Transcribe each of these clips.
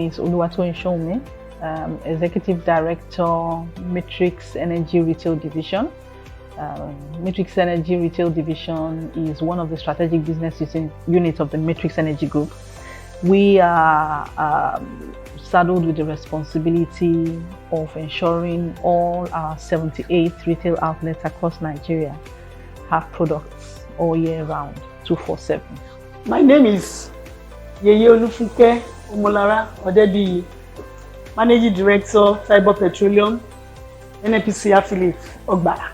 is Oluwatoyin Showme, Executive Director, Matrix Energy Retail Division. Matrix Energy Retail Division is one of the strategic business units of the Matrix Energy Group. We are saddled with the responsibility of ensuring all our 78 retail outlets across Nigeria have products all year round, 247. My name is Yeye Olufunke Omolara Odebiyi, Managing Director, Cyber Petroleum, NNPC affiliate, Ogbara.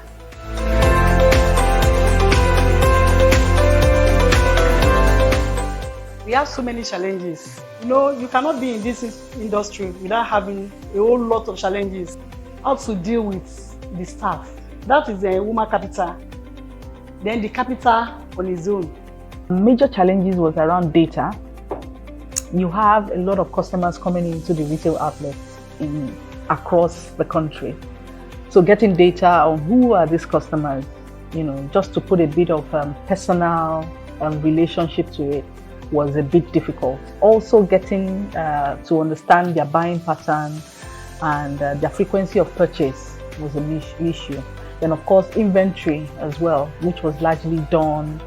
We have so many challenges. You know, you cannot be in this industry without having a whole lot of challenges. How to deal with the staff. That is the human capital. Then the capital on its own. Major challenges was around data. You have a lot of customers coming into the retail outlets across the country. So getting data on who are these customers, you know, just to put a bit of personal relationship to it was a bit difficult. Also getting to understand their buying pattern and their frequency of purchase was an issue. Then of course inventory as well, which was largely done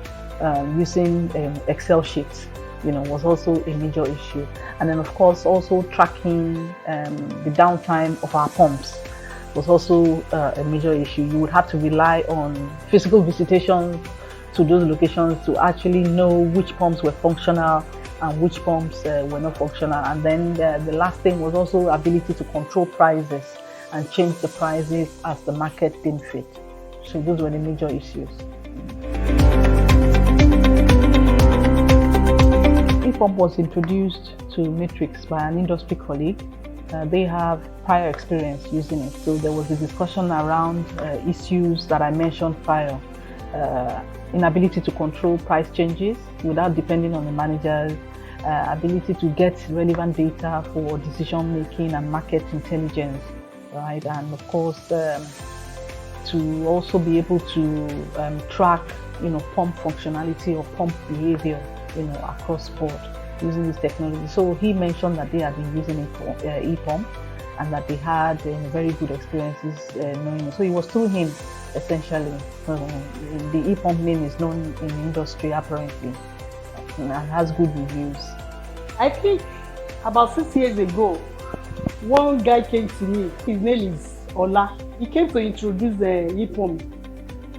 using Excel sheets, you know, was also a major issue. And then of course also tracking the downtime of our pumps was also a major issue. You would have to rely on physical visitation to those locations to actually know which pumps were functional and which pumps were not functional. And then the last thing was also ability to control prices and change the prices as the market didn't fit. So those were the major issues. Epump was introduced to Matrix by an industry colleague. They have prior experience using it. So there was a discussion around issues that I mentioned prior. Inability to control price changes without depending on the managers, ability to get relevant data for decision making and market intelligence, right? And of course, to also be able to track, you know, pump functionality or pump behavior, you know, across board using this technology. So he mentioned that they had been using Epump and that they had very good experiences knowing it. So it was through him essentially. The Epump name is known in the industry apparently and has good reviews. I think about 6 years ago, one guy came to me. His name is Ola. He came to introduce the Epump,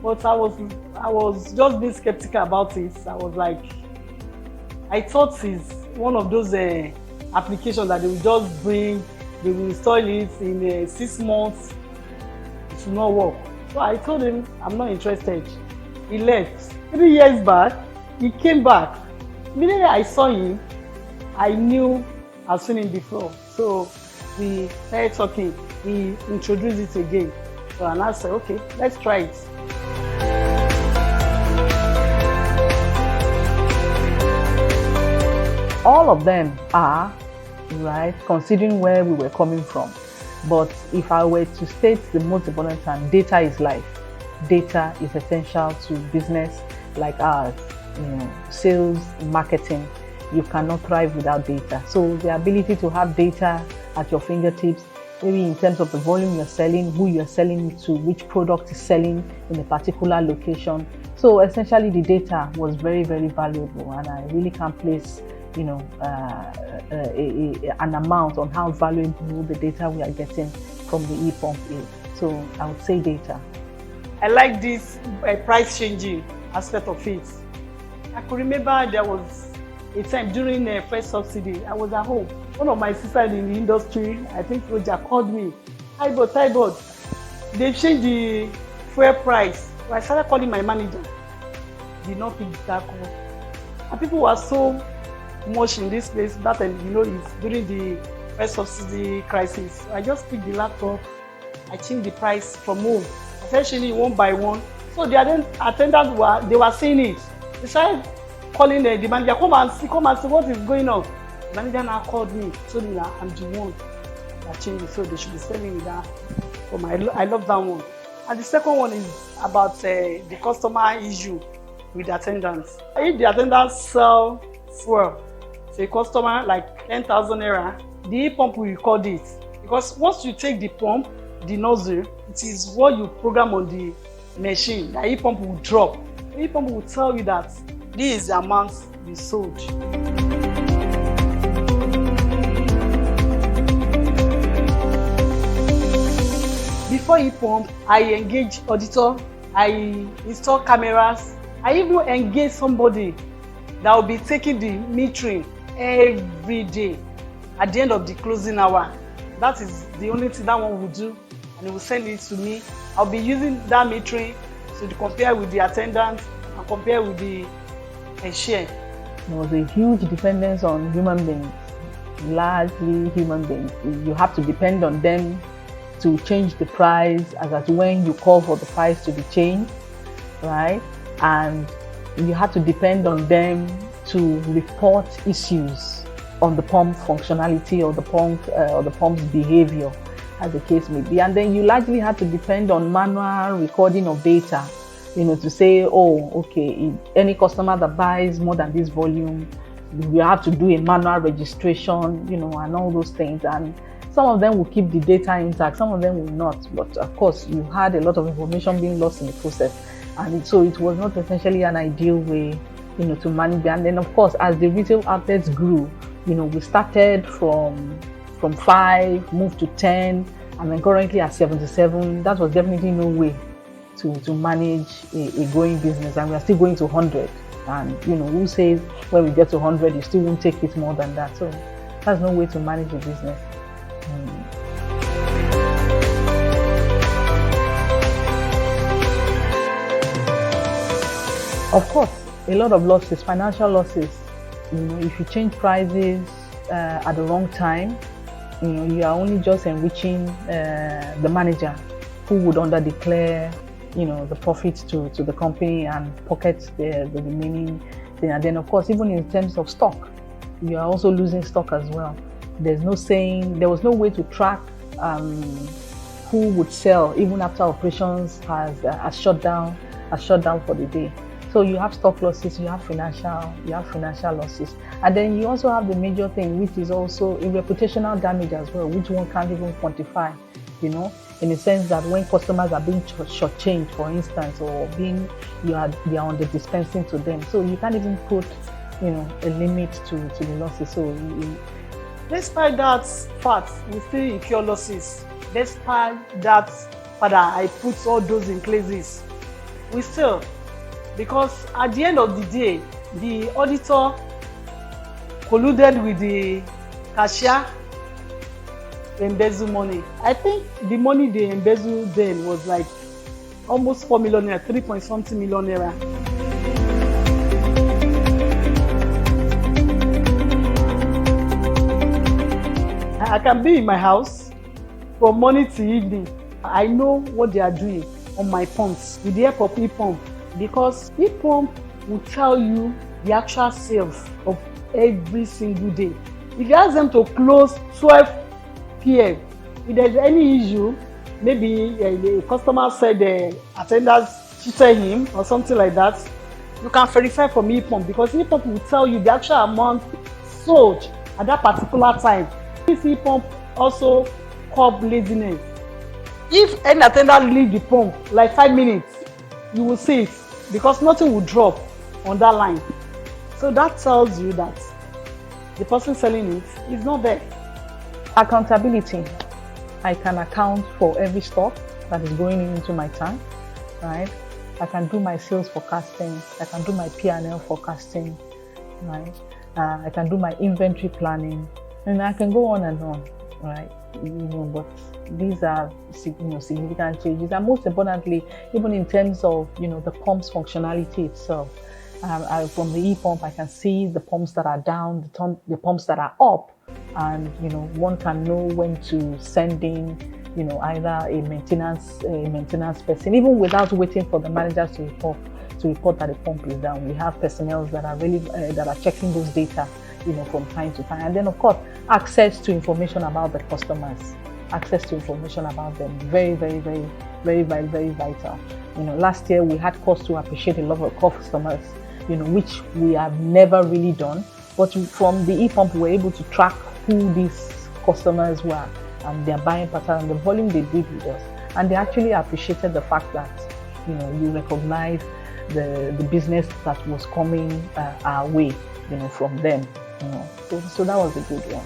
but I was just being skeptical about it. I thought it's one of those applications that they will just bring, they will install it in 6 months. It will not work. So I told him I'm not interested. He left. 3 years back, he came back. Immediately I saw him, I knew I've seen him before. So we started talking. He introduced it again. So and I said, okay, let's try it. All of them are, right, considering where we were coming from. But if I were to state the most important time, data is life. Data is essential to business like ours, you know, sales, marketing. You cannot thrive without data. So the ability to have data at your fingertips, maybe in terms of the volume you're selling, who you're selling it to, which product is selling in a particular location. So essentially the data was very, very valuable, and I really can't place, you know, an amount on how valuable the data we are getting from the Epump is. So I would say data. I like this price changing aspect of it. I could remember there was a time during the first subsidy, I was at home. One of my sisters in the industry, I think Roger, called me. Tybot, they changed the fuel price. So I started calling my manager. Did not pick that call. And people were so much in this place that time, you know, it's during the first subsidy crisis. So I just picked the laptop, I changed the price from home, essentially one by one. So the attendants were seeing it. They started calling the manager, come and see what is going on. The manager now called me, told me that I'm the one that changed it, so they should be selling me that. I love that one. And the second one is about the customer issue with the attendants. If the attendants sell fuel to a customer like 10,000 naira, the e-pump will record it. Because once you take the pump, the nozzle, it is what you program on the machine. The e-pump will drop. The e-pump will tell you that this is the amount you sold. Before e-pump, I engage auditor, I install cameras, I even engage somebody that will be taking the metering every day at the end of the closing hour. That is the only thing that one will do, and he will send it to me. I'll be using that metering to compare with the attendant and compare with the share. There was a huge dependence on human beings, largely human beings. You have to depend on them to change the price as at when you call for the price to be changed, right? And you have to depend on them to report issues on the pump functionality or the pump's behavior, as the case may be. And then you largely have to depend on manual recording of data, to say, oh, okay, any customer that buys more than this volume, we have to do a manual registration, and all those things. And some of them will keep the data intact, some of them will not. But of course, you had a lot of information being lost in the process. And so it was not essentially an ideal way, to manage it. And then of course, as the retail outlets grew, we started from 5, moved to 10, and then currently at 77. That was definitely no way to manage a growing business. And we are still going to 100. And who says when we get to 100, you still won't take it more than that? So that's no way to manage a business. Of course, a lot of losses, financial losses. If you change prices at the wrong time, you are only just enriching the manager, who would underdeclare, the profits to the company and pocket the remaining thing. And then, of course, even in terms of stock, you are also losing stock as well. There was no way to track who would sell even after operations has shut down for the day. So you have stock losses, you have financial losses, and then you also have the major thing, which is also a reputational damage as well, which one can't even quantify. In the sense that when customers are being shortchanged, for instance, or you are on the dispensing to them, so you can't even put a limit to the losses. So despite that fact, we still incur losses. Despite that, Father, I put all those in places. We still, because at the end of the day, the auditor colluded with the cashier to embezzle money. I think the money they embezzled then was like almost 4 million naira, 3-point-something million naira. I can be in my house from morning to evening. I know what they are doing on my pumps with the help of e-pump, because e-pump will tell you the actual sales of every single day. If you ask them to close 12 p.m., if there's any issue, maybe the customer said the attendant cheated him or something like that, you can verify from e-pump, because e-pump will tell you the actual amount sold at that particular time. This e-pump also curb laziness. If any attendant leave the pump like 5 minutes, you will see it, because nothing will drop on that line. So that tells you that the person selling it is not there. Accountability. I can account for every stock that is going into my tank, right? I can do my sales forecasting. I can do my P&L forecasting, right? I can do my inventory planning, and I can go on and on, right? But these are significant changes, and most importantly, even in terms of the pump's functionality itself. From the e-pump, I can see the pumps that are down, the pumps that are up, and one can know when to send in either a maintenance person, even without waiting for the managers to report that the pump is down. We have personnel that are really that are checking those data from time to time. And then of course, access to information about the customers, access to information about them, very, very, very, very, very, very vital. Last year we had cause to appreciate a lot of customers, which we have never really done. But from the e-pump, we were able to track who these customers were and their buying pattern and the volume they did with us. And they actually appreciated the fact that, you recognize the business that was coming our way, from them. So that was a good one.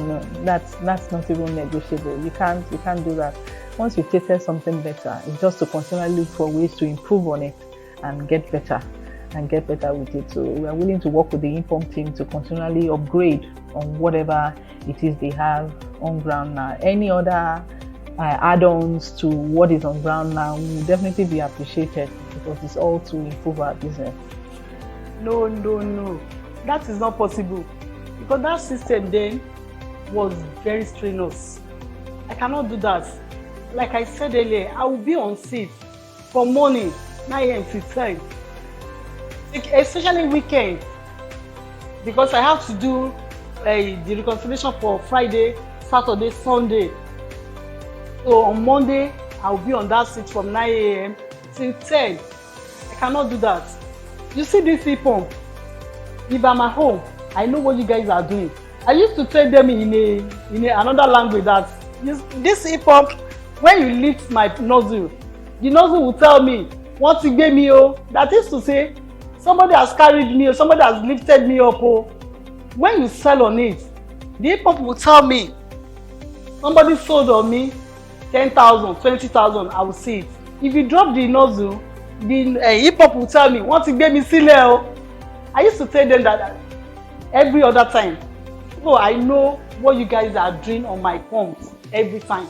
No, that's not even negotiable. You can't do that. Once you've tasted something better, it's just to continually look for ways to improve on it and get better with it. So we are willing to work with the Epump team to continually upgrade on whatever it is they have on ground now. Any other add-ons to what is on ground now will definitely be appreciated, because it's all to improve our business. No, that is not possible, because that system then was very strenuous. I cannot do that. Like I said earlier, I will be on seat from morning 9 a.m. to 10, especially weekends, because I have to do the reconciliation for Friday, Saturday, Sunday. So on Monday, I'll be on that seat from 9 a.m. till 10. I cannot do that. You see this Epump, if I'm at home, I know what you guys are doing. I used to tell them in another language that this Epump, when you lift my nozzle, the nozzle will tell me, "What you gave me, oh." That is to say, somebody has carried me, or somebody has lifted me up, oh. When you sell on it, the Epump will tell me, somebody sold on me 10,000, 20,000, I will see it. If you drop the nozzle, the Epump will tell me, "What you gave me, oh." I used to tell them that every other time. So I know what you guys are doing on my pumps every time.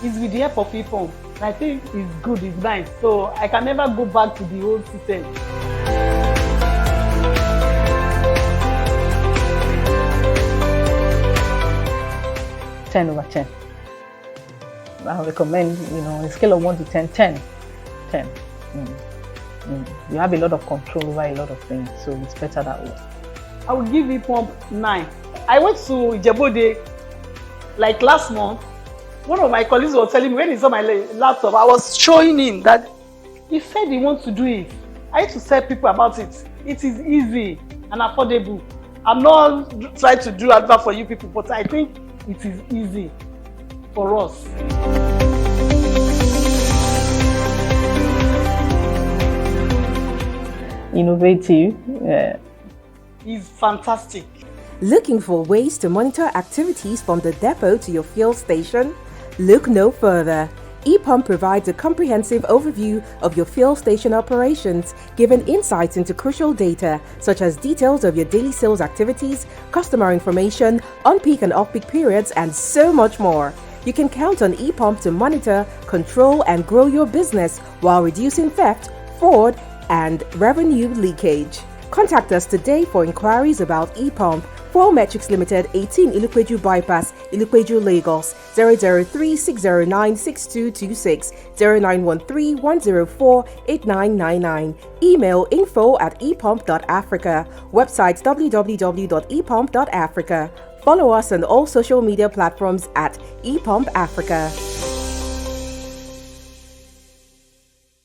It's with the help of Epump. I think it's good, it's nice. So I can never go back to the old system. Ten over 10. I recommend, on a scale of 1 to 10, 10. You have a lot of control over a lot of things, so it's better that way. I will give Epump 9. I went to Ijebode like last month. One of my colleagues was telling me, when he saw my laptop, I was showing him that he said he wants to do it. I used to tell people about it. It is easy and affordable. I'm not trying to do advert for you people, but I think it is easy for us. Innovative. It's fantastic. Looking for ways to monitor activities from the depot to your fuel station? Look no further. Epump provides a comprehensive overview of your fuel station operations, giving insights into crucial data such as details of your daily sales activities, customer information, on-peak and off-peak periods, and so much more. You can count on Epump to monitor, control, and grow your business while reducing theft, fraud, and revenue leakage. Contact us today for inquiries about Epump. Fuel Metrics Limited, 18 Ilukweju Bypass, Ilukweju, Lagos, 003-609-6226, 0913-104-8999. Email info@epump.africa. Website www.epump.africa. Follow us on all social media platforms at Epump Africa.